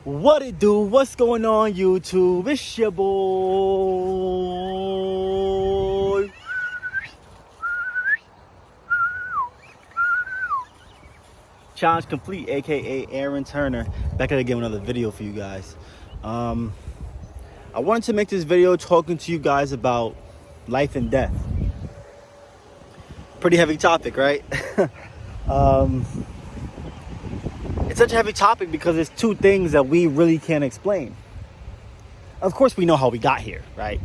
What it do? What's going on, YouTube? It's your boy. Challenge complete, aka Aaron Turner. Back at again with another video for you guys. I wanted to make this video talking to you guys about life and death. Pretty heavy topic, right? It's such a heavy topic because it's two things that we really can't explain. Of course, we know how we got here, right?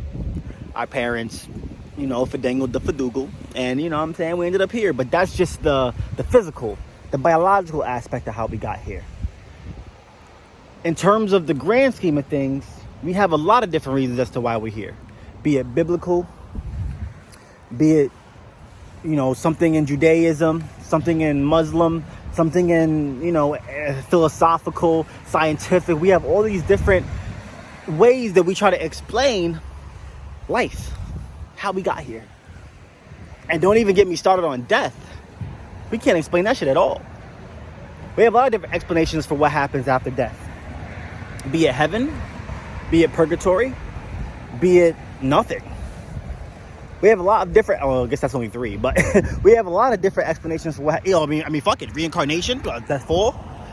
Our parents, fadangled the fadoogle, and what I'm saying, we ended up here. But that's just the physical, the biological aspect of how we got here. In terms of the grand scheme of things, we have a lot of different reasons as to why we're here. Be it biblical, be it, something in Judaism, something in Muslim, something in, philosophical, scientific. We have all these different ways that we try to explain life, how we got here. And don't even get me started on death. We can't explain that shit at all. We have a lot of different explanations for what happens after death. Be it heaven, be it purgatory, be it nothing. We have a lot of different, I guess that's only three, but we have a lot of different explanations for what, fuck it, reincarnation, that's four.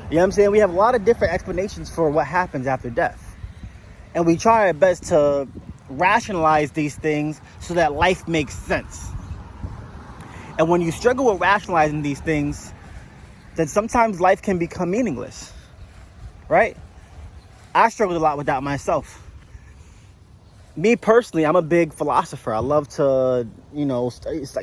You know what I'm saying? We have a lot of different explanations for what happens after death. And we try our best to rationalize these things so that life makes sense. And when you struggle with rationalizing these things, then sometimes life can become meaningless, right? I struggled a lot with that myself. Me personally, I'm a big philosopher. I love to,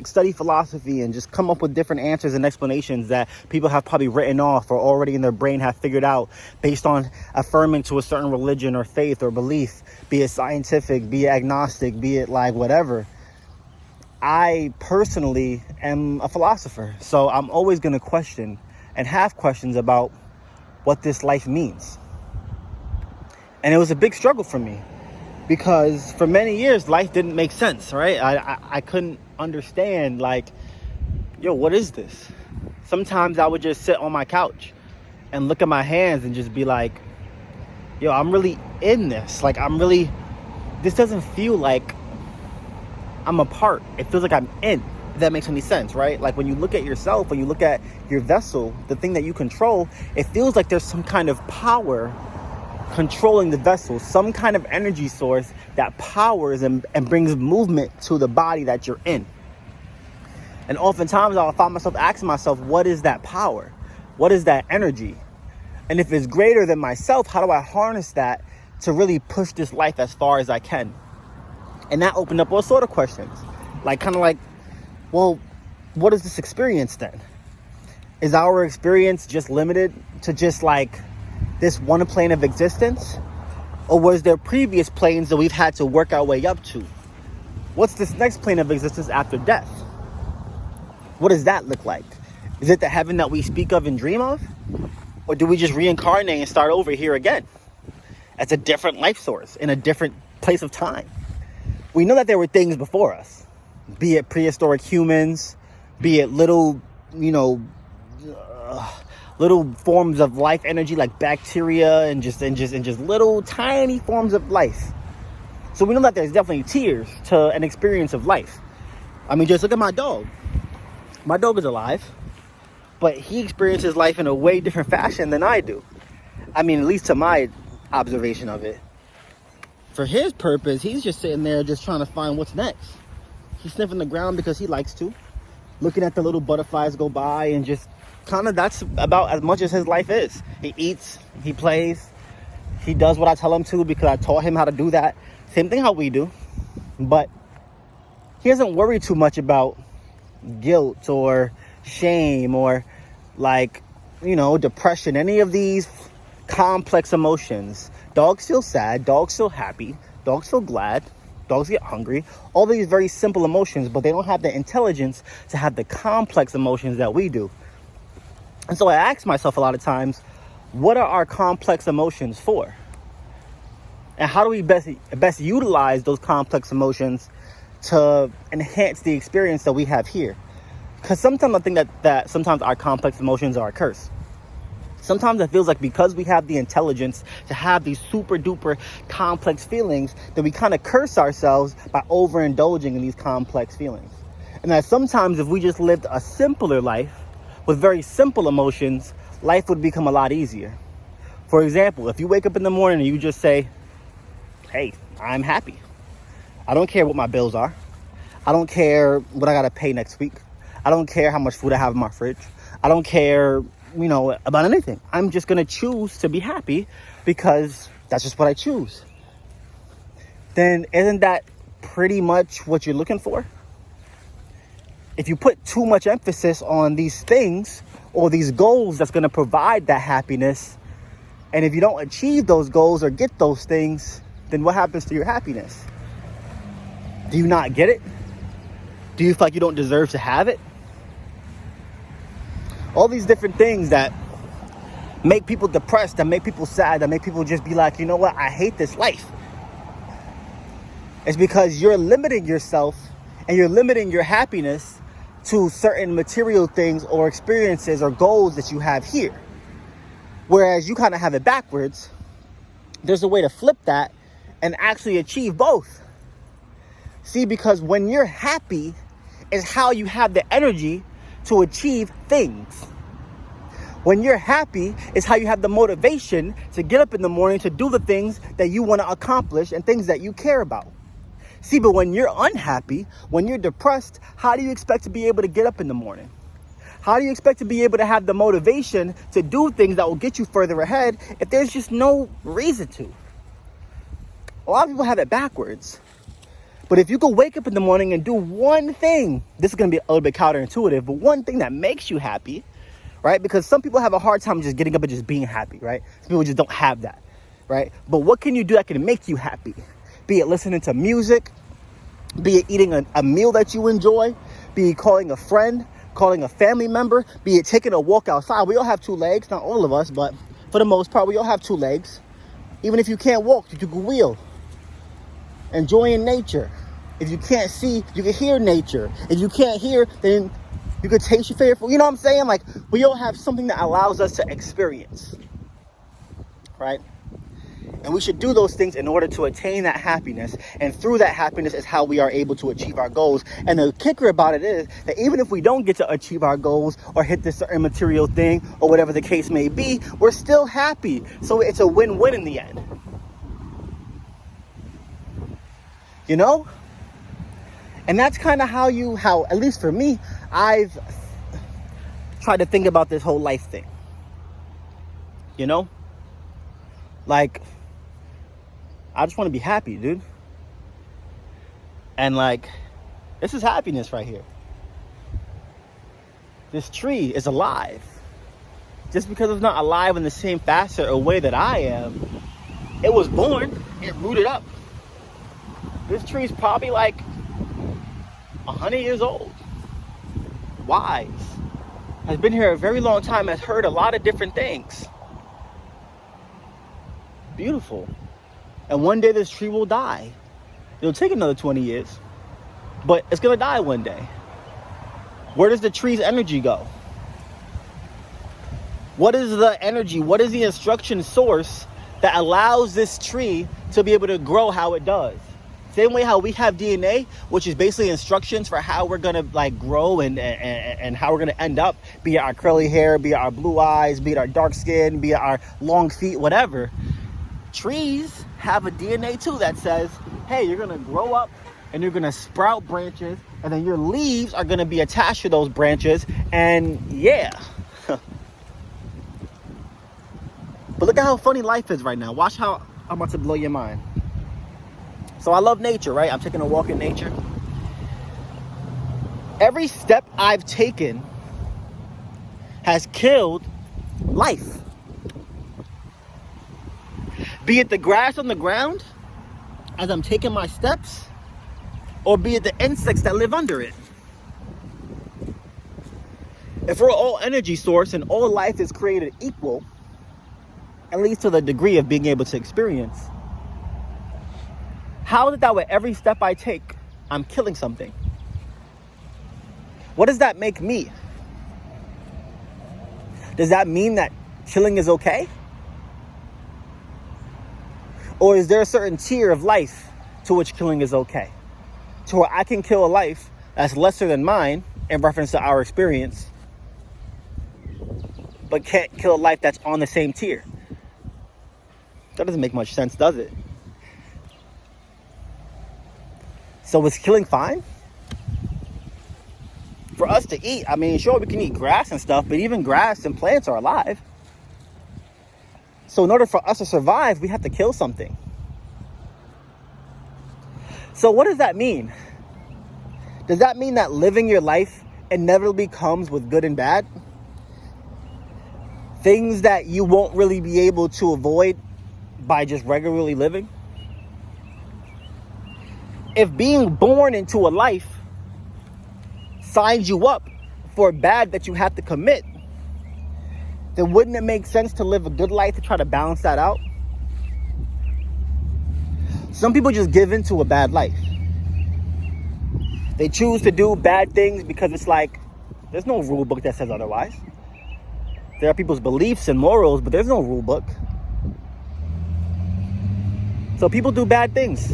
study philosophy and just come up with different answers and explanations that people have probably written off or already in their brain have figured out based on affirming to a certain religion or faith or belief, be it scientific, be it agnostic, be it like whatever. I personally am a philosopher, so I'm always going to question and have questions about what this life means. And it was a big struggle for me. Because for many years, life didn't make sense, right? I couldn't understand, what is this? Sometimes I would just sit on my couch and look at my hands and just be like, I'm really in this. This doesn't feel like I'm a part. It feels like I'm in, if that makes any sense, right? Like when you look at yourself, when you look at your vessel, the thing that you control, it feels like there's some kind of power controlling the vessel, some kind of energy source that powers and brings movement to the body that you're in. And oftentimes I'll find myself asking myself, what is that power? What is that energy? And if it's greater than myself, how do I harness that to really push this life as far as I can? And that opened up all sort of questions. Well, what is this experience then? Is our experience just limited to just this one plane of existence? Or was there previous planes that we've had to work our way up to? What's this next plane of existence after death? What does that look like? Is it the heaven that we speak of and dream of? Or do we just reincarnate and start over here again? As a different life source, in a different place of time. We know that there were things before us. Be it prehistoric humans, be it little forms of life energy like bacteria and just little tiny forms of life. So we know that there's definitely tiers to an experience of life. Just look at my dog. My dog is alive, but he experiences life in a way different fashion than I do. At least to my observation of it. For his purpose, he's just sitting there just trying to find what's next. He's sniffing the ground because he likes to, looking at the little butterflies go by, and just that's about as much as his life is. He eats, he plays, he does what I tell him to because I taught him how to do that. Same thing how we do. But he doesn't worry too much about guilt or shame or depression, any of these complex emotions. Dogs feel sad, dogs feel happy, dogs feel glad, dogs get hungry. All these very simple emotions, but they don't have the intelligence to have the complex emotions that we do. And so I ask myself a lot of times, what are our complex emotions for? And how do we best utilize those complex emotions to enhance the experience that we have here? Because sometimes I think that sometimes our complex emotions are a curse. Sometimes it feels like because we have the intelligence to have these super duper complex feelings, that we kind of curse ourselves by overindulging in these complex feelings. And that sometimes if we just lived a simpler life with very simple emotions, life would become a lot easier. For example, if you wake up in the morning and you just say, hey, I'm happy. I don't care what my bills are. I don't care what I got to pay next week. I don't care how much food I have in my fridge. I don't care, about anything. I'm just going to choose to be happy because that's just what I choose. Then isn't that pretty much what you're looking for? If you put too much emphasis on these things or these goals that's going to provide that happiness, and if you don't achieve those goals or get those things, then what happens to your happiness? Do you not get it? Do you feel like you don't deserve to have it? All these different things that make people depressed, that make people sad, that make people just be like, you know what, I hate this life. It's because you're limiting yourself and you're limiting your happiness to certain material things or experiences or goals that you have here. Whereas you kind of have it backwards. There's a way to flip that and actually achieve both. See, because when you're happy is how you have the energy to achieve things. When you're happy is how you have the motivation to get up in the morning to do the things that you want to accomplish and things that you care about. See, but when you're unhappy, when you're depressed, how do you expect to be able to get up in the morning? How do you expect to be able to have the motivation to do things that will get you further ahead if there's just no reason to? A lot of people have it backwards. But if you could wake up in the morning and do one thing, this is going to be a little bit counterintuitive, but one thing that makes you happy, right? Because some people have a hard time just getting up and just being happy, right? Some people just don't have that, right? But what can you do that can make you happy? Be it listening to music, be it eating a meal that you enjoy, be it calling a friend, calling a family member, be it taking a walk outside. We all have two legs, not all of us, but for the most part, we all have two legs. Even if you can't walk, you can wheel. Enjoying nature. If you can't see, you can hear nature. If you can't hear, then you could taste your favorite food. You know what I'm saying? Like, we all have something that allows us to experience, right? And we should do those things in order to attain that happiness. And through that happiness is how we are able to achieve our goals. And the kicker about it is that even if we don't get to achieve our goals or hit this certain material thing or whatever the case may be, we're still happy. So it's a win-win in the end. You know? And that's kind of how at least for me, I've tried to think about this whole life thing. You know? Like, I just want to be happy, dude. And like, this is happiness right here. This tree is alive. Just because it's not alive in the same facet or way that I am, it was born, it rooted up. This tree is probably like 100 years old. Wise. Has been here a very long time, has heard a lot of different things. Beautiful. And one day this tree will die. It'll take another 20 years, but it's gonna die one day. Where does the tree's energy go? What is the energy? What is the instruction source that allows this tree to be able to grow how it does? Same way how we have DNA, which is basically instructions for how we're gonna like grow and how we're gonna end up, be it our curly hair, be it our blue eyes, be it our dark skin, be it our long feet, whatever. Trees have a DNA too that says, hey, you're gonna grow up and you're gonna sprout branches, and then your leaves are gonna be attached to those branches, and yeah. But look at how funny life is right now. Watch how I'm about to blow your mind. So I love nature, right? I'm taking a walk in nature. Every step I've taken has killed life. Be it the grass on the ground as I'm taking my steps, or be it the insects that live under it. If we're all energy source and all life is created equal, at least to the degree of being able to experience, how is it that with every step I take, I'm killing something? What does that make me? Does that mean that killing is okay? Or is there a certain tier of life to which killing is okay? To where I can kill a life that's lesser than mine in reference to our experience, but can't kill a life that's on the same tier. That doesn't make much sense, does it? So is killing fine? For us to eat, I mean, sure, we can eat grass and stuff, but even grass and plants are alive. So in order for us to survive, we have to kill something. So what does that mean? Does that mean that living your life inevitably comes with good and bad? Things that you won't really be able to avoid by just regularly living? If being born into a life signs you up for bad that you have to commit, then wouldn't it make sense to live a good life to try to balance that out? Some people just give into a bad life. They choose to do bad things because it's like, there's no rule book that says otherwise. There are people's beliefs and morals, but there's no rule book. So people do bad things.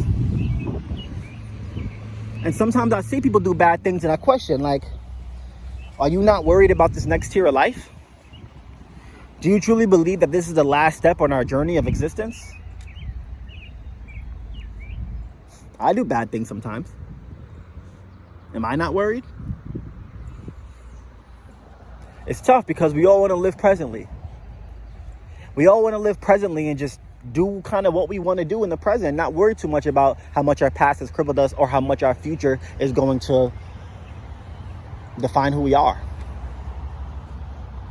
And sometimes I see people do bad things and I question, like, are you not worried about this next tier of life? Do you truly believe that this is the last step on our journey of existence? I do bad things sometimes. Am I not worried? It's tough because we all want to live presently. We all want to live presently and just do kind of what we want to do in the present, not worry too much about how much our past has crippled us or how much our future is going to define who we are.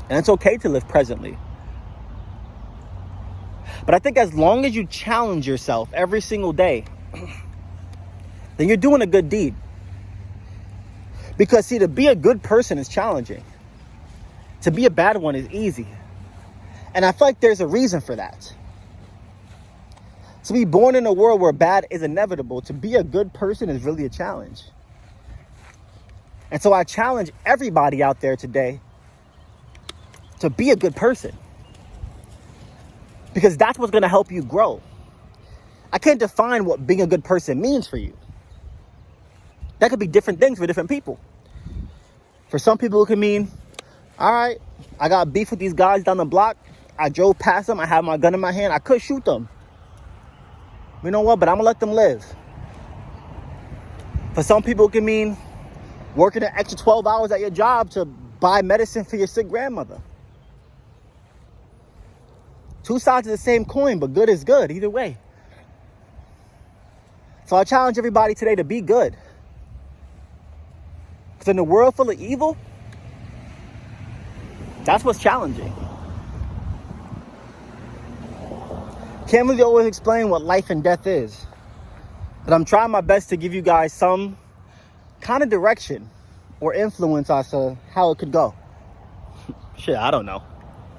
And it's okay to live presently. But I think as long as you challenge yourself every single day, then you're doing a good deed. Because see, to be a good person is challenging. To be a bad one is easy. And I feel like there's a reason for that. To be born in a world where bad is inevitable, to be a good person is really a challenge. And so I challenge everybody out there today to be a good person. Because that's what's going to help you grow. I can't define what being a good person means for you. That could be different things for different people. For some people, it could mean, all right, I got beef with these guys down the block. I drove past them. I had my gun in my hand. I could shoot them. You know what? But I'm going to let them live. For some people, it can mean working an extra 12 hours at your job to buy medicine for your sick grandmother. Two sides of the same coin, but good is good either way. So I challenge everybody today to be good. Because in a world full of evil, that's what's challenging. Can't really always explain what life and death is. But I'm trying my best to give you guys some kind of direction or influence as to how it could go. Shit, I don't know.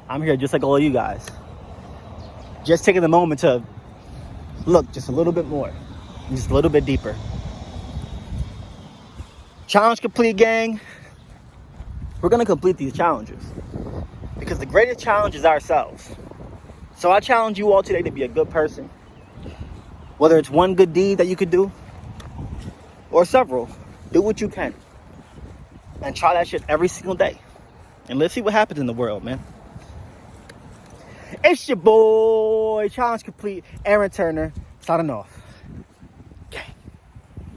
I'm here just like all of you guys. Just taking the moment to look just a little bit more. Just a little bit deeper. Challenge complete, gang. We're going to complete these challenges. Because the greatest challenge is ourselves. So I challenge you all today to be a good person. Whether it's one good deed that you could do or several, do what you can. And try that shit every single day. And let's see what happens in the world, man. It's your boy, Challenge Complete, Aaron Turner, signing off.